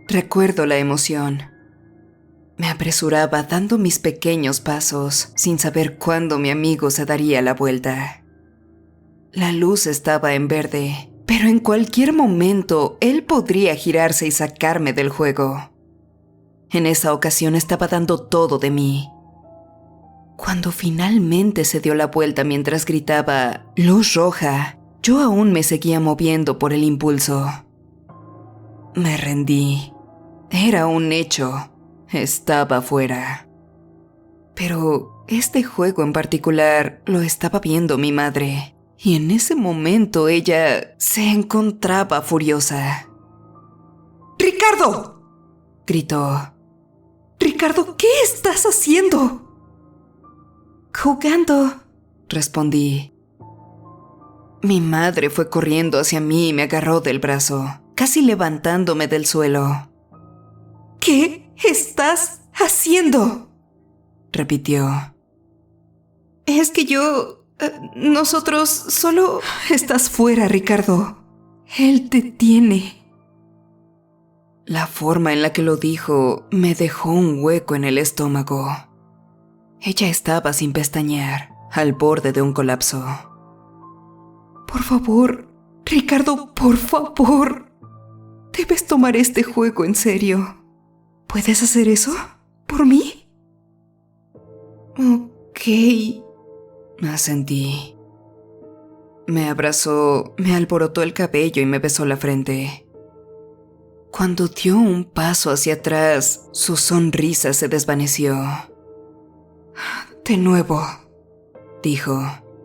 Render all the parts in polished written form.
Recuerdo la emoción. Me apresuraba dando mis pequeños pasos, sin saber cuándo mi amigo se daría la vuelta. La luz estaba en verde, pero en cualquier momento él podría girarse y sacarme del juego. En esa ocasión estaba dando todo de mí. Cuando finalmente se dio la vuelta mientras gritaba «Luz roja», yo aún me seguía moviendo por el impulso. Me rendí. Era un hecho. Estaba fuera. Pero este juego en particular lo estaba viendo mi madre, y en ese momento ella se encontraba furiosa. ¡Ricardo!, gritó. ¡Ricardo, qué estás haciendo! Jugando, respondí. Mi madre fue corriendo hacia mí y me agarró del brazo, casi levantándome del suelo. ¿Qué estás haciendo?, repitió. Es que nosotros solo... Estás fuera, Ricardo. Él te tiene. La forma en la que lo dijo me dejó un hueco en el estómago. Ella estaba sin pestañear, al borde de un colapso. Por favor, Ricardo, por favor. Debes tomar este juego en serio. ¿Puedes hacer eso? ¿Por mí? Ok, asentí. Me abrazó, me alborotó el cabello y me besó la frente. Cuando dio un paso hacia atrás, su sonrisa se desvaneció. De nuevo, dijo,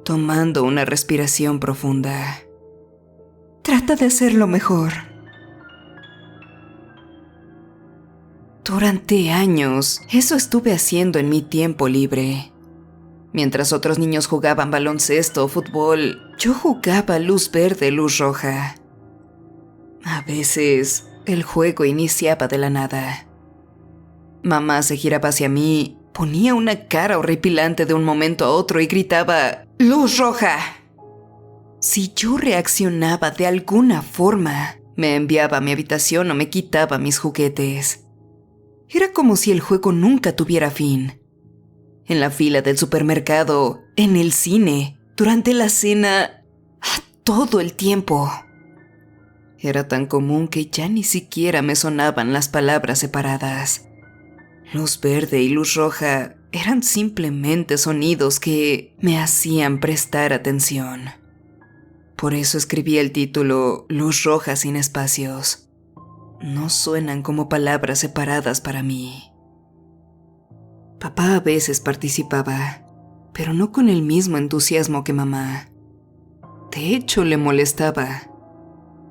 tomando una respiración profunda. Trata de hacerlo mejor. Durante años, eso estuve haciendo en mi tiempo libre. Mientras otros niños jugaban baloncesto o fútbol, yo jugaba luz verde, luz roja. A veces, el juego iniciaba de la nada. Mamá se giraba hacia mí, ponía una cara horripilante de un momento a otro y gritaba «¡Luz roja!». Si yo reaccionaba de alguna forma, me enviaba a mi habitación o me quitaba mis juguetes. Era como si el juego nunca tuviera fin. En la fila del supermercado, en el cine, durante la cena, todo el tiempo. Era tan común que ya ni siquiera me sonaban las palabras separadas. Luz verde y luz roja eran simplemente sonidos que me hacían prestar atención. Por eso escribí el título Luz roja sin espacios. No suenan como palabras separadas para mí. Papá a veces participaba, pero no con el mismo entusiasmo que mamá. De hecho, le molestaba.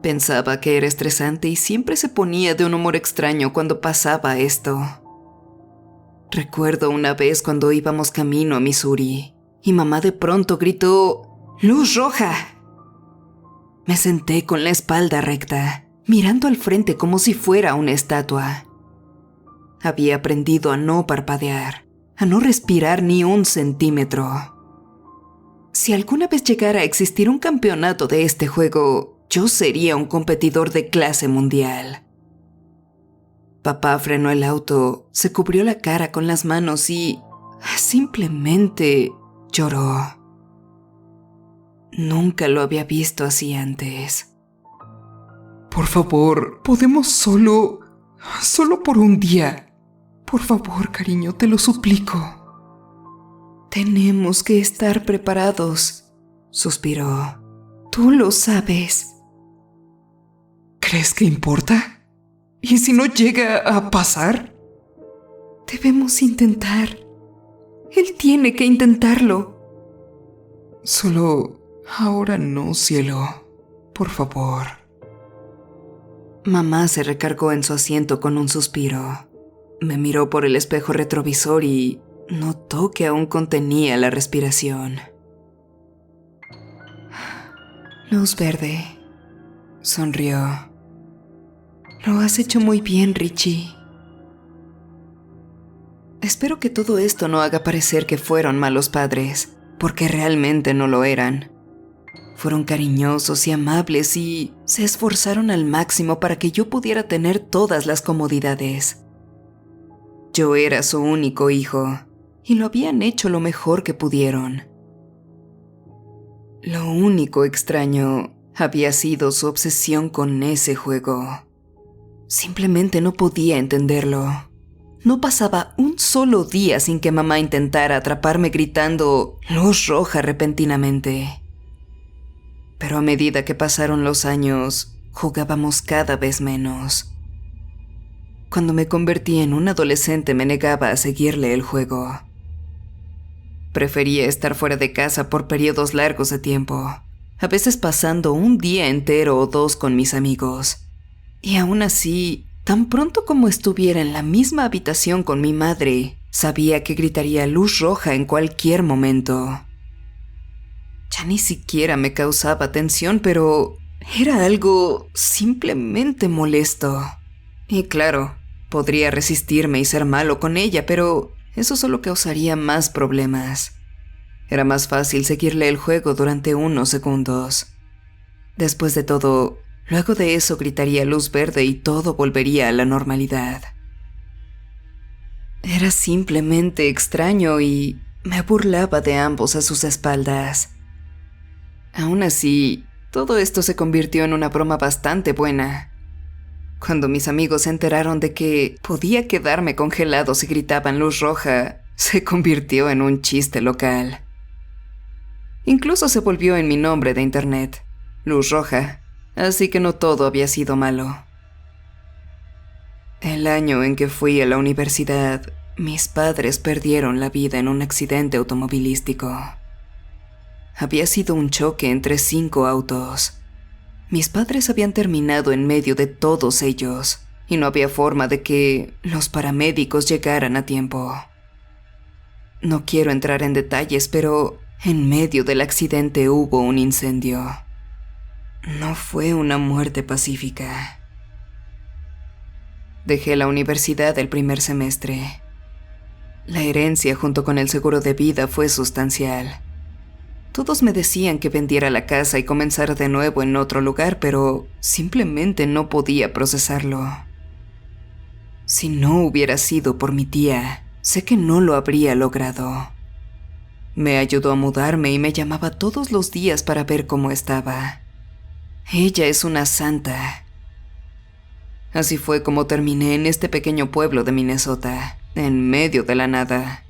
Pensaba que era estresante y siempre se ponía de un humor extraño cuando pasaba esto. Recuerdo una vez cuando íbamos camino a Missouri y mamá de pronto gritó «¡Luz roja!». Me senté con la espalda recta, mirando al frente como si fuera una estatua. Había aprendido a no parpadear, a no respirar ni un centímetro. Si alguna vez llegara a existir un campeonato de este juego, yo sería un competidor de clase mundial. Papá frenó el auto, se cubrió la cara con las manos y simplemente lloró. Nunca lo había visto así antes. Por favor, podemos solo por un día. Por favor, cariño, te lo suplico. Tenemos que estar preparados, suspiró. Tú lo sabes. ¿Crees que importa? ¿Y si no llega a pasar? Debemos intentar. Él tiene que intentarlo. Solo ahora no, cielo. Por favor. Mamá se recargó en su asiento con un suspiro. Me miró por el espejo retrovisor y notó que aún contenía la respiración. Luz verde, sonrió. Lo has hecho muy bien, Richie. Espero que todo esto no haga parecer que fueron malos padres, porque realmente no lo eran. Fueron cariñosos y amables y se esforzaron al máximo para que yo pudiera tener todas las comodidades. Yo era su único hijo y lo habían hecho lo mejor que pudieron. Lo único extraño había sido su obsesión con ese juego. Simplemente no podía entenderlo. No pasaba un solo día sin que mamá intentara atraparme gritando "luz roja" repentinamente. Pero a medida que pasaron los años, jugábamos cada vez menos. Cuando me convertí en un adolescente me negaba a seguirle el juego. Prefería estar fuera de casa por periodos largos de tiempo, a veces pasando un día entero o dos con mis amigos. Y aún así, tan pronto como estuviera en la misma habitación con mi madre, sabía que gritaría "luz roja" en cualquier momento. Ya ni siquiera me causaba tensión, pero era algo simplemente molesto. Y claro, podría resistirme y ser malo con ella, pero eso solo causaría más problemas. Era más fácil seguirle el juego durante unos segundos. Después de todo, luego de eso gritaría "luz verde" y todo volvería a la normalidad. Era simplemente extraño y me burlaba de ambos a sus espaldas. Aún así, todo esto se convirtió en una broma bastante buena. Cuando mis amigos se enteraron de que podía quedarme congelado si gritaban "luz roja", se convirtió en un chiste local. Incluso se volvió en mi nombre de internet, "luz roja", así que no todo había sido malo. El año en que fui a la universidad, mis padres perdieron la vida en un accidente automovilístico. Había sido un choque entre 5 autos. Mis padres habían terminado en medio de todos ellos y no había forma de que los paramédicos llegaran a tiempo. No quiero entrar en detalles, pero en medio del accidente hubo un incendio. No fue una muerte pacífica. Dejé la universidad el primer semestre. La herencia junto con el seguro de vida fue sustancial. Todos me decían que vendiera la casa y comenzara de nuevo en otro lugar, pero simplemente no podía procesarlo. Si no hubiera sido por mi tía, sé que no lo habría logrado. Me ayudó a mudarme y me llamaba todos los días para ver cómo estaba. Ella es una santa. Así fue como terminé en este pequeño pueblo de Minnesota, en medio de la nada.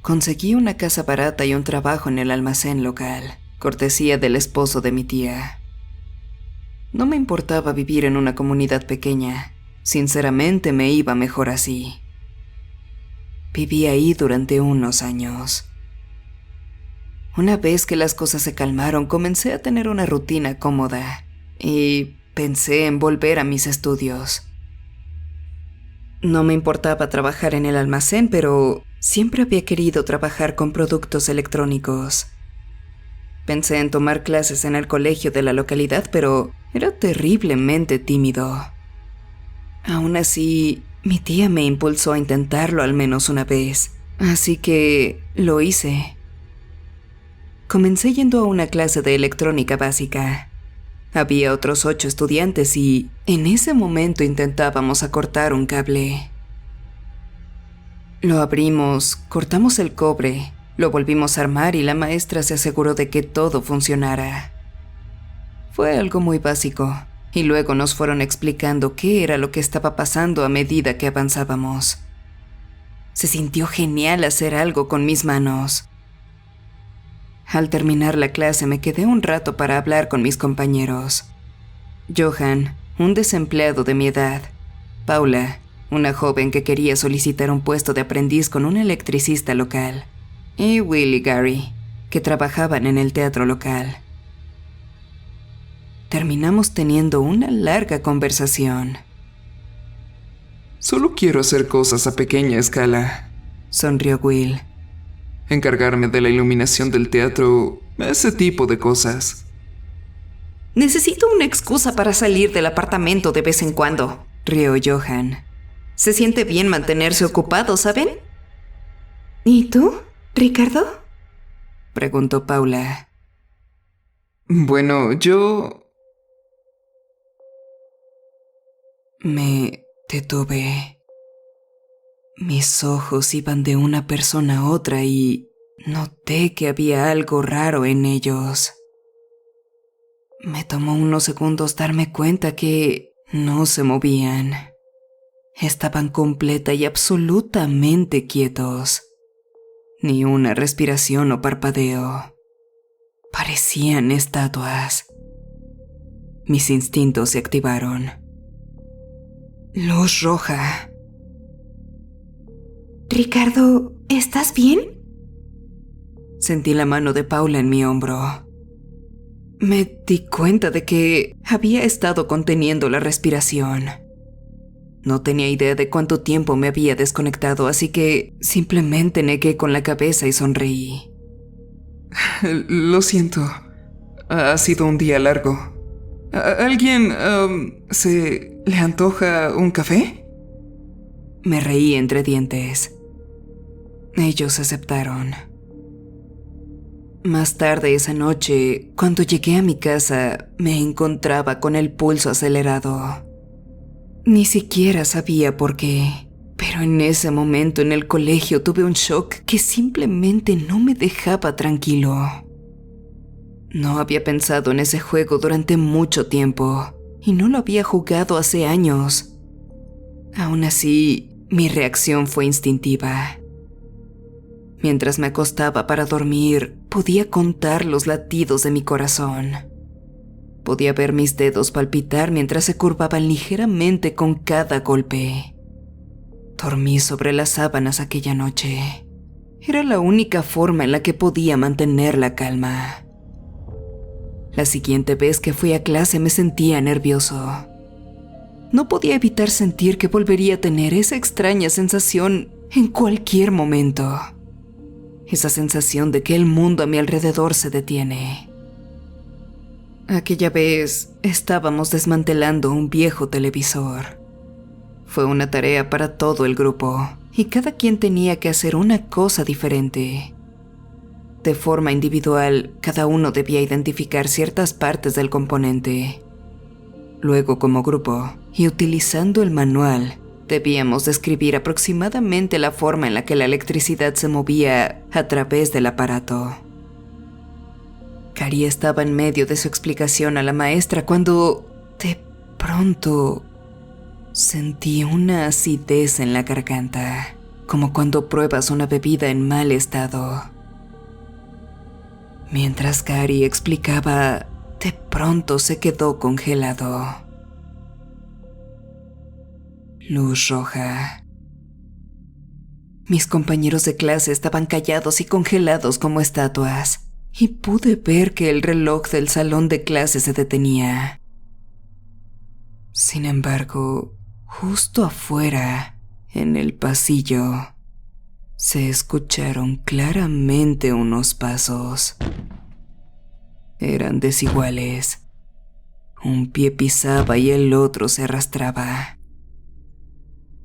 Conseguí una casa barata y un trabajo en el almacén local, cortesía del esposo de mi tía. No me importaba vivir en una comunidad pequeña, sinceramente me iba mejor así. Viví ahí durante unos años. Una vez que las cosas se calmaron, comencé a tener una rutina cómoda y pensé en volver a mis estudios. No me importaba trabajar en el almacén, pero siempre había querido trabajar con productos electrónicos. Pensé en tomar clases en el colegio de la localidad, pero era terriblemente tímido. Aún así, mi tía me impulsó a intentarlo al menos una vez, así que lo hice. Comencé yendo a una clase de electrónica básica. Había otros 8 estudiantes y en ese momento intentábamos acortar un cable. Lo abrimos, cortamos el cobre, lo volvimos a armar y la maestra se aseguró de que todo funcionara. Fue algo muy básico, y luego nos fueron explicando qué era lo que estaba pasando a medida que avanzábamos. Se sintió genial hacer algo con mis manos. Al terminar la clase me quedé un rato para hablar con mis compañeros. Johan, un desempleado de mi edad. Paula, una joven que quería solicitar un puesto de aprendiz con un electricista local. Y Will y Gary, que trabajaban en el teatro local. Terminamos teniendo una larga conversación. Solo quiero hacer cosas a pequeña escala, sonrió Will. Encargarme de la iluminación del teatro, ese tipo de cosas. Necesito una excusa para salir del apartamento de vez en cuando, rió Johan. Se siente bien mantenerse ocupado, ¿saben? ¿Y tú, Ricardo?, preguntó Paula. Bueno, yo... Me detuve. Mis ojos iban de una persona a otra y noté que había algo raro en ellos. Me tomó unos segundos darme cuenta que no se movían. Estaban completa y absolutamente quietos. Ni una respiración o parpadeo. Parecían estatuas. Mis instintos se activaron. Luz roja. Ricardo, ¿estás bien? Sentí la mano de Paula en mi hombro. Me di cuenta de que había estado conteniendo la respiración. No tenía idea de cuánto tiempo me había desconectado, así que simplemente negué con la cabeza y sonreí. Lo siento. Ha sido un día largo. ¿Alguien se le antoja un café? Me reí entre dientes. Ellos aceptaron. Más tarde esa noche, cuando llegué a mi casa, me encontraba con el pulso acelerado. Ni siquiera sabía por qué, pero en ese momento en el colegio tuve un shock que simplemente no me dejaba tranquilo. No había pensado en ese juego durante mucho tiempo y no lo había jugado hace años. Aún así, mi reacción fue instintiva. Mientras me acostaba para dormir, podía contar los latidos de mi corazón. Podía ver mis dedos palpitar mientras se curvaban ligeramente con cada golpe. Dormí sobre las sábanas aquella noche. Era la única forma en la que podía mantener la calma. La siguiente vez que fui a clase me sentía nervioso. No podía evitar sentir que volvería a tener esa extraña sensación en cualquier momento. Esa sensación de que el mundo a mi alrededor se detiene. Aquella vez estábamos desmantelando un viejo televisor. Fue una tarea para todo el grupo y cada quien tenía que hacer una cosa diferente. De forma individual, cada uno debía identificar ciertas partes del componente. Luego, como grupo, y utilizando el manual, debíamos describir aproximadamente la forma en la que la electricidad se movía a través del aparato. Cari estaba en medio de su explicación a la maestra cuando, de pronto, sentí una acidez en la garganta, como cuando pruebas una bebida en mal estado. Mientras Cari explicaba, de pronto se quedó congelado. Luz roja. Mis compañeros de clase estaban callados y congelados como estatuas, y pude ver que el reloj del salón de clase se detenía. Sin embargo, justo afuera, en el pasillo, se escucharon claramente unos pasos. Eran desiguales. Un pie pisaba y el otro se arrastraba.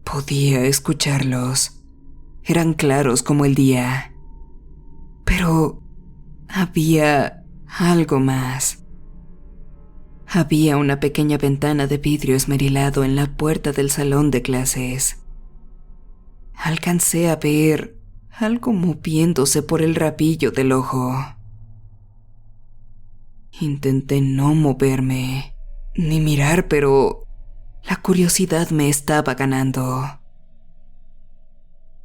Podía escucharlos. Eran claros como el día. Pero había algo más. Había una pequeña ventana de vidrio esmerilado en la puerta del salón de clases. Alcancé a ver algo moviéndose por el rabillo del ojo. Intenté no moverme, ni mirar, pero la curiosidad me estaba ganando.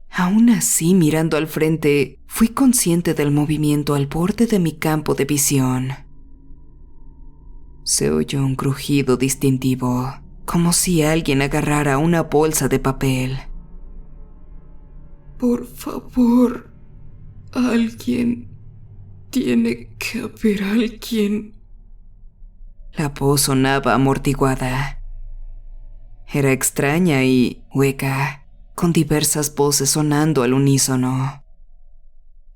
Aún así, mirando al frente, fui consciente del movimiento al borde de mi campo de visión. Se oyó un crujido distintivo, como si alguien agarrara una bolsa de papel. Por favor, alguien... Tiene que haber alguien. La voz sonaba amortiguada. Era extraña y hueca, con diversas voces sonando al unísono.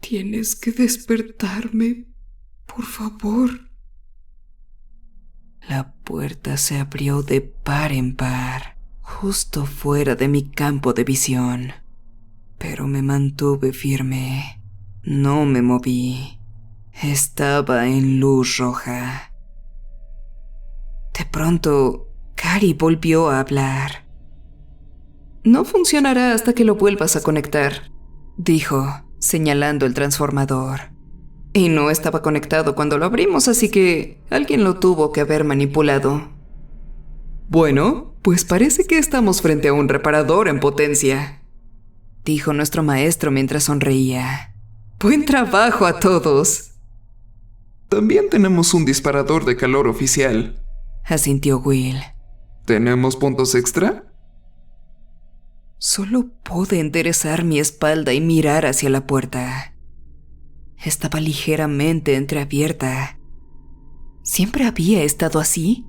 Tienes que despertarme, por favor. La puerta se abrió de par en par, justo fuera de mi campo de visión. Pero me mantuve firme. No me moví. Estaba en luz roja. De pronto, Cari volvió a hablar. No funcionará hasta que lo vuelvas a conectar, dijo, señalando el transformador. Y no estaba conectado cuando lo abrimos, así que alguien lo tuvo que haber manipulado. Bueno, pues parece que estamos frente a un reparador en potencia, dijo nuestro maestro mientras sonreía. ¡Buen trabajo a todos! También tenemos un disparador de calor oficial, asintió Will. ¿Tenemos puntos extra? Solo pude enderezar mi espalda y mirar hacia la puerta. Estaba ligeramente entreabierta. ¿Siempre había estado así?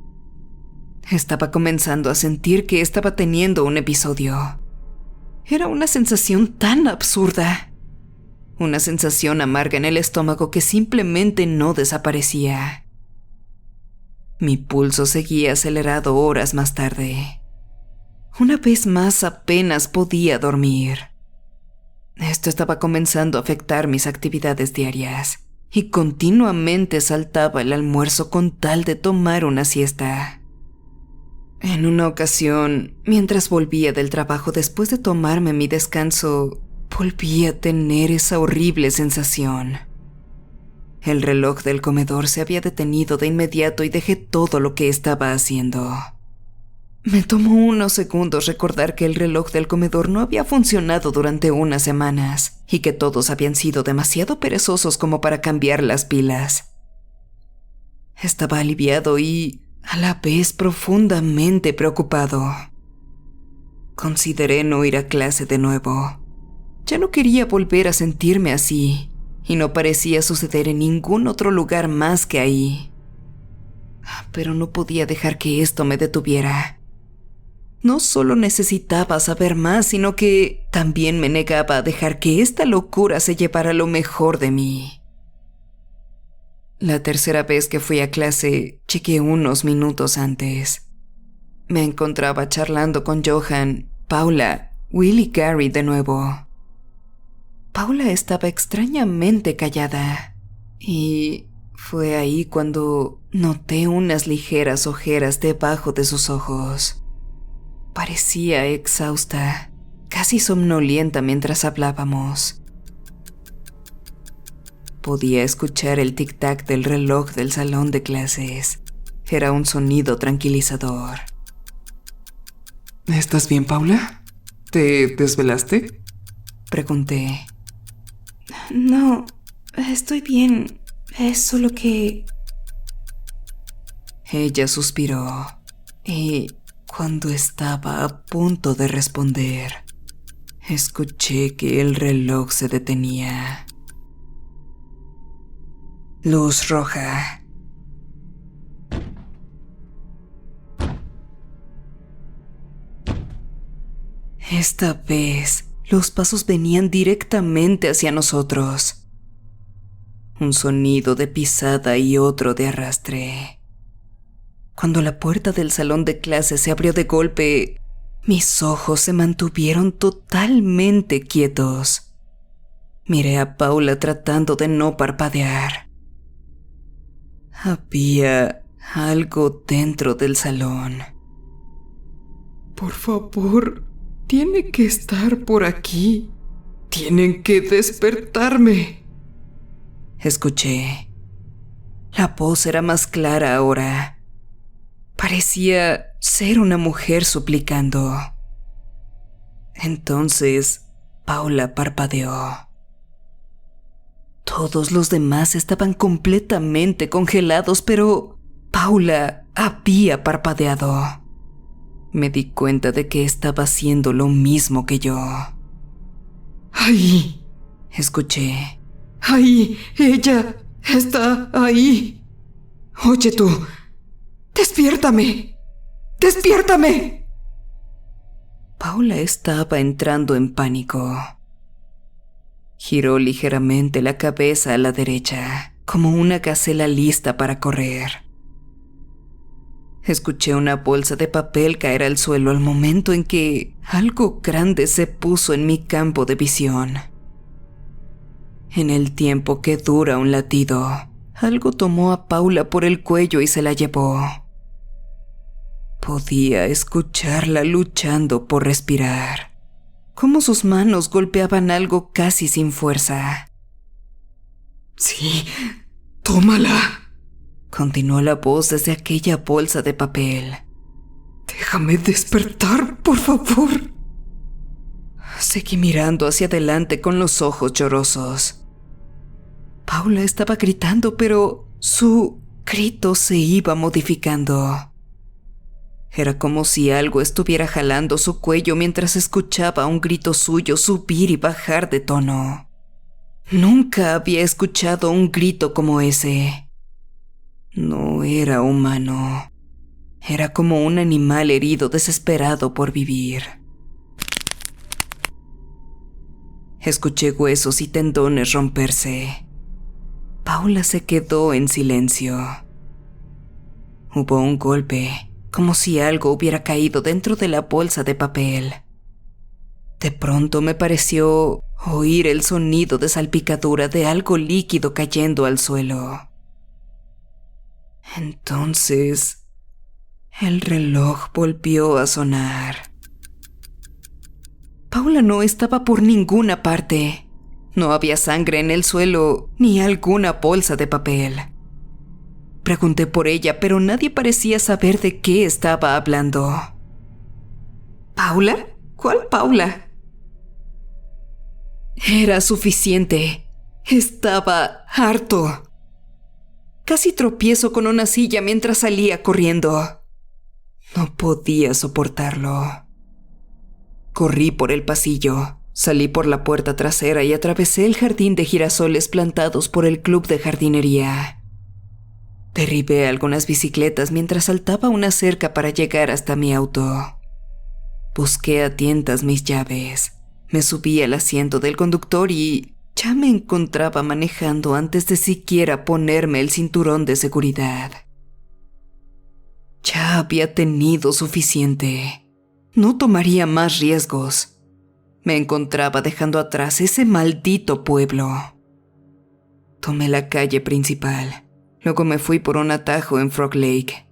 Estaba comenzando a sentir que estaba teniendo un episodio. Era una sensación tan absurda. Una sensación amarga en el estómago que simplemente no desaparecía. Mi pulso seguía acelerado horas más tarde. Una vez más apenas podía dormir. Esto estaba comenzando a afectar mis actividades diarias y continuamente saltaba el almuerzo con tal de tomar una siesta. En una ocasión, mientras volvía del trabajo después de tomarme mi descanso, volví a tener esa horrible sensación. El reloj del comedor se había detenido de inmediato y dejé todo lo que estaba haciendo. Me tomó unos segundos recordar que el reloj del comedor no había funcionado durante unas semanas y que todos habían sido demasiado perezosos como para cambiar las pilas. Estaba aliviado y, a la vez, profundamente preocupado. Consideré no ir a clase de nuevo. Ya no quería volver a sentirme así, y no parecía suceder en ningún otro lugar más que ahí. Pero no podía dejar que esto me detuviera. No solo necesitaba saber más, sino que también me negaba a dejar que esta locura se llevara lo mejor de mí. La tercera vez que fui a clase, chequeé unos minutos antes. Me encontraba charlando con Johan, Paula, Will y Gary de nuevo. Paula estaba extrañamente callada, y fue ahí cuando noté unas ligeras ojeras debajo de sus ojos. Parecía exhausta, casi somnolienta mientras hablábamos. Podía escuchar el tic-tac del reloj del salón de clases. Era un sonido tranquilizador. ¿Estás bien, Paula? ¿Te desvelaste? Pregunté. No, estoy bien. Es solo que... Ella suspiró y cuando estaba a punto de responder, escuché que el reloj se detenía. Luz roja. Esta vez, los pasos venían directamente hacia nosotros. Un sonido de pisada y otro de arrastre. Cuando la puerta del salón de clases se abrió de golpe, mis ojos se mantuvieron totalmente quietos. Miré a Paula tratando de no parpadear. Había algo dentro del salón. Por favor, tiene que estar por aquí. Tienen que despertarme. Escuché. La voz era más clara ahora. Parecía ser una mujer suplicando. Entonces, Paula parpadeó. Todos los demás estaban completamente congelados, pero Paula había parpadeado. Me di cuenta de que estaba haciendo lo mismo que yo. ¡Ahí! Escuché. ¡Ahí! ¡Ella está ahí! Oye tú, ¡despiértame! ¡Despiértame! Paula estaba entrando en pánico. Giró ligeramente la cabeza a la derecha, como una gacela lista para correr. Escuché una bolsa de papel caer al suelo al momento en que algo grande se puso en mi campo de visión. En el tiempo que dura un latido, algo tomó a Paula por el cuello y se la llevó. Podía escucharla luchando por respirar, cómo sus manos golpeaban algo casi sin fuerza. Sí, tómala, continuó la voz desde aquella bolsa de papel. Déjame despertar, por favor. Seguí mirando hacia adelante con los ojos llorosos. Paula estaba gritando, pero su grito se iba modificando. Era como si algo estuviera jalando su cuello mientras escuchaba un grito suyo subir y bajar de tono. Nunca había escuchado un grito como ese. No era humano. Era como un animal herido desesperado por vivir. Escuché huesos y tendones romperse. Paula se quedó en silencio. Hubo un golpe, como si algo hubiera caído dentro de la bolsa de papel. De pronto me pareció oír el sonido de salpicadura de algo líquido cayendo al suelo. Entonces, el reloj volvió a sonar. Paula no estaba por ninguna parte. No había sangre en el suelo ni alguna bolsa de papel. Pregunté por ella, pero nadie parecía saber de qué estaba hablando. ¿Paula? ¿Cuál Paula? Era suficiente. Estaba harto. Casi tropiezo con una silla mientras salía corriendo. No podía soportarlo. Corrí por el pasillo, salí por la puerta trasera y atravesé el jardín de girasoles plantados por el club de jardinería. Derribé algunas bicicletas mientras saltaba una cerca para llegar hasta mi auto. Busqué a tientas mis llaves, me subí al asiento del conductor y ya me encontraba manejando antes de siquiera ponerme el cinturón de seguridad. Ya había tenido suficiente. No tomaría más riesgos. Me encontraba dejando atrás ese maldito pueblo. Tomé la calle principal. Luego me fui por un atajo en Frog Lake.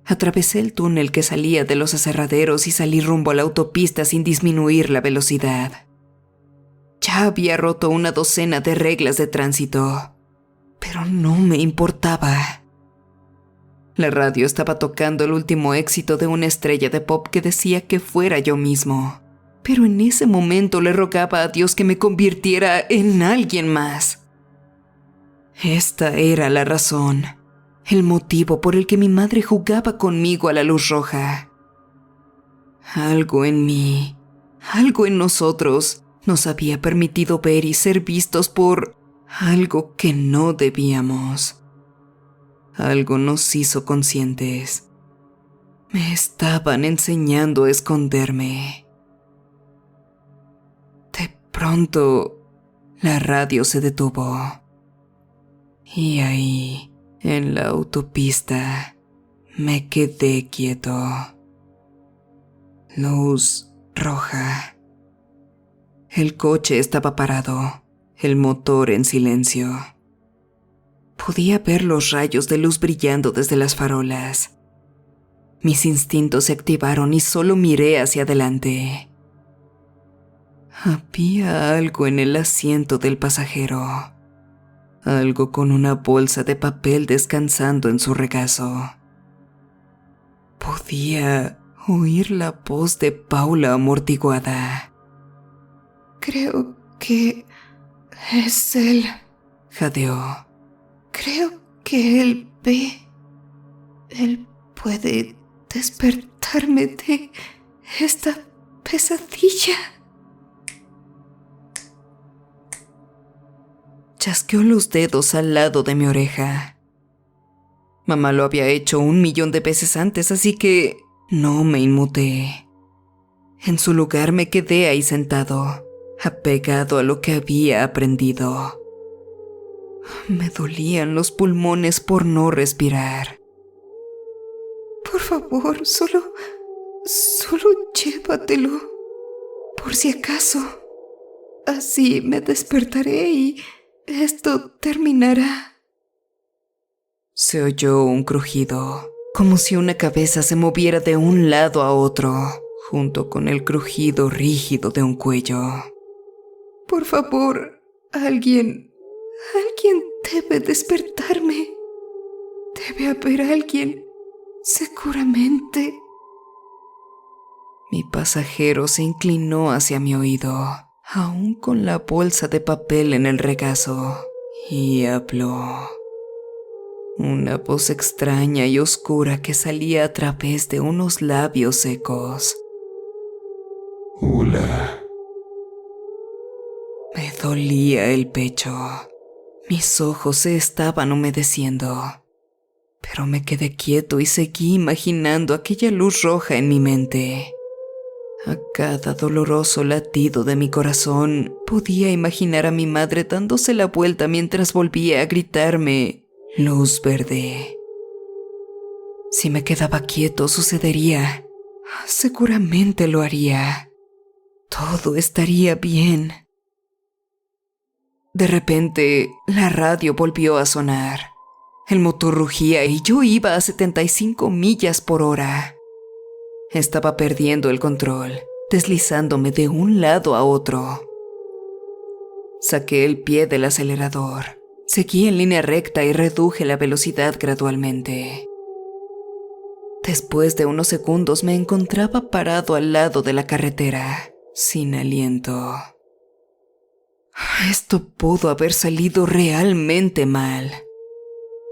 Atravesé el túnel que salía de los aserraderos y salí rumbo a la autopista sin disminuir la velocidad. Ya había roto una docena de reglas de tránsito, pero no me importaba. La radio estaba tocando el último éxito de una estrella de pop que decía que fuera yo mismo, pero en ese momento le rogaba a Dios que me convirtiera en alguien más. Esta era la razón, el motivo por el que mi madre jugaba conmigo a la luz roja. Algo en mí, algo en nosotros, nos había permitido ver y ser vistos por algo que no debíamos. Algo nos hizo conscientes. Me estaban enseñando a esconderme. De pronto, la radio se detuvo. Y ahí, en la autopista, me quedé quieto. Luz roja. El coche estaba parado, el motor en silencio. Podía ver los rayos de luz brillando desde las farolas. Mis instintos se activaron y solo miré hacia adelante. Había algo en el asiento del pasajero. Algo con una bolsa de papel descansando en su regazo. Podía oír la voz de Paula amortiguada. Creo que es él, jadeó. Creo que él ve. Él puede despertarme de esta pesadilla. Chasqueó los dedos al lado de mi oreja. Mamá lo había hecho 1,000,000 de veces antes, así que no me inmuté. En su lugar me quedé ahí sentado, apegado a lo que había aprendido. Me dolían los pulmones por no respirar. Por favor, solo llévatelo, por si acaso. Así me despertaré y esto terminará. Se oyó un crujido, como si una cabeza se moviera de un lado a otro, junto con el crujido rígido de un cuello. Por favor, alguien debe despertarme. Debe haber alguien, seguramente. Mi pasajero se inclinó hacia mi oído, aún con la bolsa de papel en el regazo, y habló. Una voz extraña y oscura que salía a través de unos labios secos. Hola. Me dolía el pecho. Mis ojos se estaban humedeciendo. Pero me quedé quieto y seguí imaginando aquella luz roja en mi mente. A cada doloroso latido de mi corazón, podía imaginar a mi madre dándose la vuelta mientras volvía a gritarme: luz verde. Si me quedaba quieto, sucedería. Seguramente lo haría. Todo estaría bien. De repente, la radio volvió a sonar. El motor rugía y yo iba a 75 millas por hora. Estaba perdiendo el control, deslizándome de un lado a otro. Saqué el pie del acelerador, seguí en línea recta y reduje la velocidad gradualmente. Después de unos segundos me encontraba parado al lado de la carretera, sin aliento. Esto pudo haber salido realmente mal.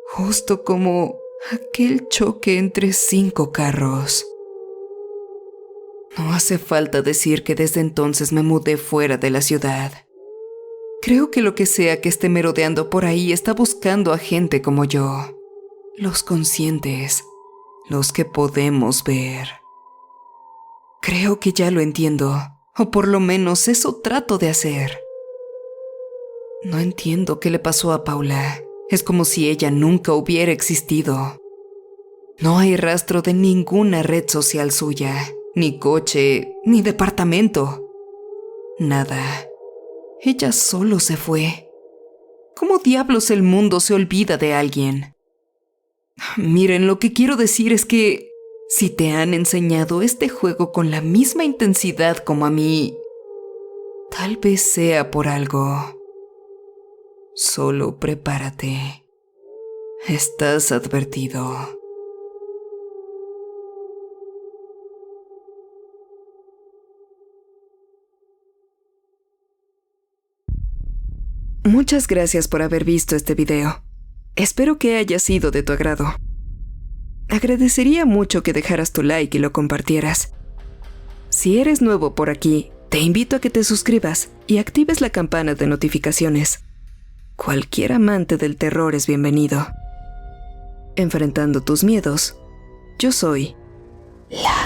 Justo como aquel choque entre 5 carros. No hace falta decir que desde entonces me mudé fuera de la ciudad. Creo que lo que sea que esté merodeando por ahí está buscando a gente como yo. Los conscientes, los que podemos ver. Creo que ya lo entiendo, o por lo menos eso trato de hacer. No entiendo qué le pasó a Paula. Es como si ella nunca hubiera existido. No hay rastro de ninguna red social suya, ni coche, ni departamento. Nada. Ella solo se fue. ¿Cómo diablos el mundo se olvida de alguien? Miren, lo que quiero decir es que si te han enseñado este juego con la misma intensidad como a mí, tal vez sea por algo. Solo prepárate. Estás advertido. Muchas gracias por haber visto este video. Espero que haya sido de tu agrado. Agradecería mucho que dejaras tu like y lo compartieras. Si eres nuevo por aquí, te invito a que te suscribas y actives la campana de notificaciones. Cualquier amante del terror es bienvenido. Enfrentando tus miedos, yo soy la